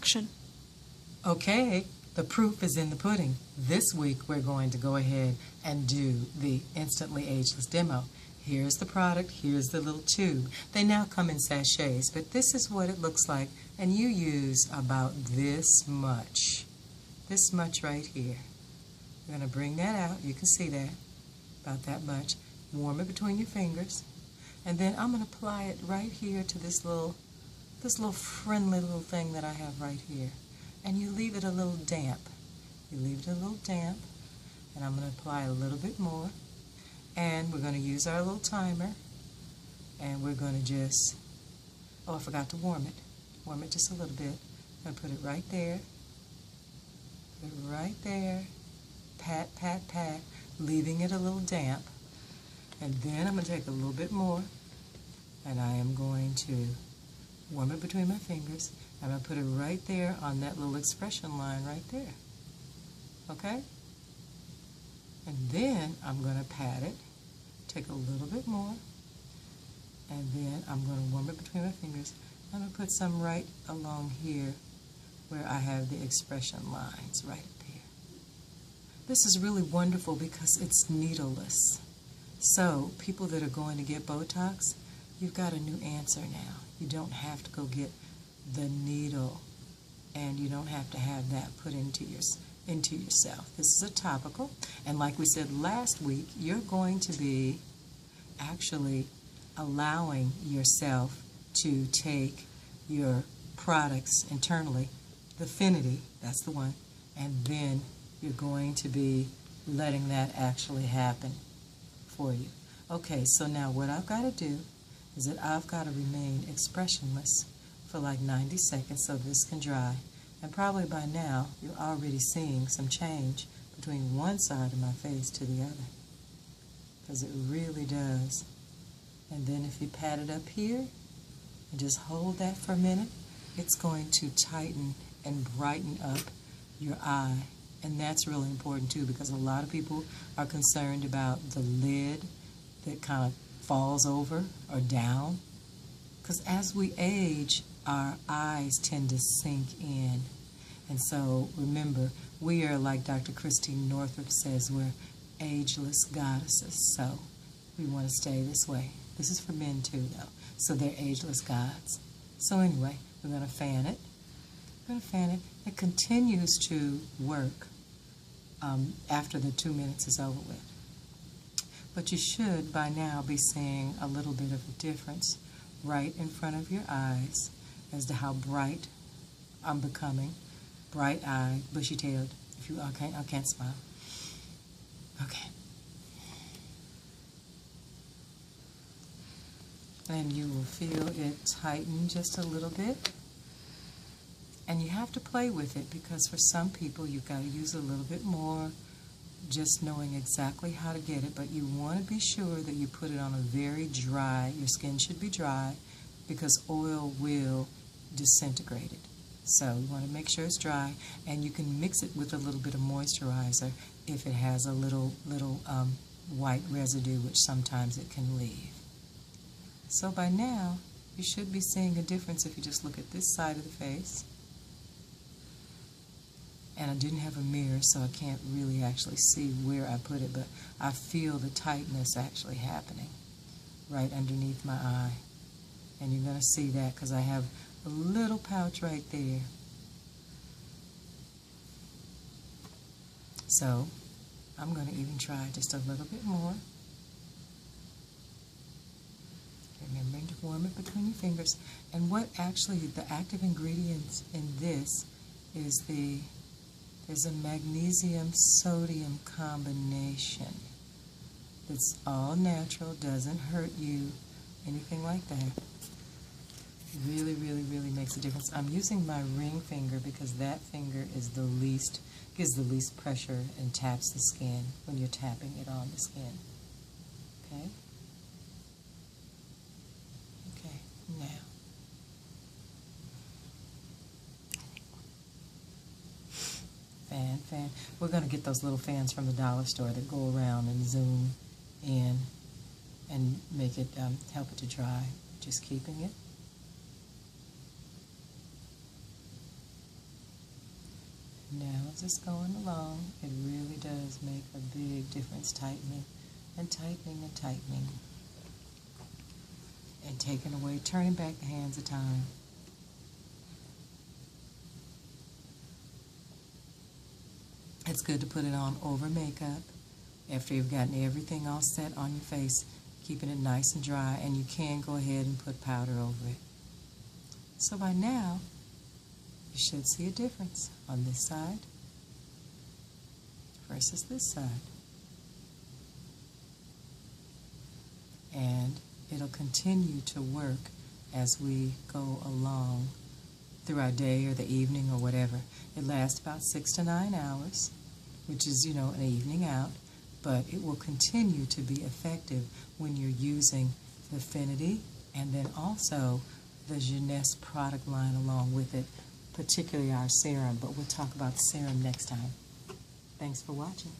action. Okay, the proof is in the pudding. This week we're going to go ahead and do the Instantly Ageless demo. Here's the product, here's the little tube. They now come in sachets, but this is what it looks like, and you use about this much right here. You're going to bring that out, you can see that, about that much. Warm it between your fingers, and then I'm going to apply it right here to this little friendly little thing that I have right here. And you leave it a little damp. You leave it a little damp, and I'm going to apply a little bit more. And we're going to use our little timer, and we're going to just, oh, I forgot to warm it. Warm it just a little bit. I'm going to put it right there. Put it right there. Pat, pat, pat, leaving it a little damp. And then I'm going to take a little bit more, and I am going to warm it between my fingers. I'm going to put it right there on that little expression line right there. Okay? And then I'm going to pat it, take a little bit more, and then I'm going to warm it between my fingers. I'm going to put some right along here where I have the expression lines right up here. This is really wonderful because it's needleless. So people that are going to get Botox, you've got a new answer now. You don't have to go get the needle, and you don't have to have that put into yourself. This is a topical, and like we said last week, you're going to be actually allowing yourself to take your products internally, the Affinity, that's the one, and then you're going to be letting that actually happen for you. Okay, so now what I've got to do is that I've got to remain expressionless for like 90 seconds so this can dry. And probably by now you're already seeing some change between one side of my face to the other, because it really does. And then if you pat it up here and just hold that for a minute, it's going to tighten and brighten up your eye. And that's really important too, because a lot of people are concerned about the lid that kind of falls over or down. Because as we age, our eyes tend to sink in. And so remember, we are, like Dr. Christine Northrup says, we're ageless goddesses. So we want to stay this way. This is for men too, though. So they're ageless gods. So anyway, we're going to fan it. We're going to fan it. It continues to work after the 2 minutes is over with. But you should by now be seeing a little bit of a difference right in front of your eyes as to how bright I'm becoming. Bright-eyed, bushy-tailed. If you I can't smile. Okay. And you will feel it tighten just a little bit. And you have to play with it, because for some people you've got to use a little bit more, just knowing exactly how to get it. But you want to be sure that you put it on a very dry, your skin should be dry, because oil will disintegrate it. So you want to make sure it's dry, and you can mix it with a little bit of moisturizer if it has a little white residue, which sometimes it can leave. So by now, you should be seeing a difference if you just look at this side of the face. And I didn't have a mirror, so I can't really actually see where I put it, but I feel the tightness actually happening right underneath my eye. And you're going to see that because I have a little pouch right there. So I'm going to even try just a little bit more. Remembering to warm it between your fingers. And what actually the active ingredients in this is there's a magnesium-sodium combination. It's all natural, doesn't hurt you, anything like that. Really, really, really makes a difference. I'm using my ring finger because that finger is the least, gives the least pressure and taps the skin when you're tapping it on the skin. Okay? Okay, now. Fan. We're going to get those little fans from the dollar store that go around and zoom in and make it, help it to dry. Just keeping it. Now as it's going along, it really does make a big difference, tightening and tightening and tightening. And taking away, turning back the hands of time. It's good to put it on over makeup after you've gotten everything all set on your face, keeping it nice and dry, and you can go ahead and put powder over it. So by now, you should see a difference on this side versus this side. And it'll continue to work as we go along through our day or the evening or whatever. It lasts about 6 to 9 hours, which is, an evening out, but it will continue to be effective when you're using the Affinity and then also the Jeunesse product line along with it, particularly our serum, but we'll talk about the serum next time. Thanks for watching.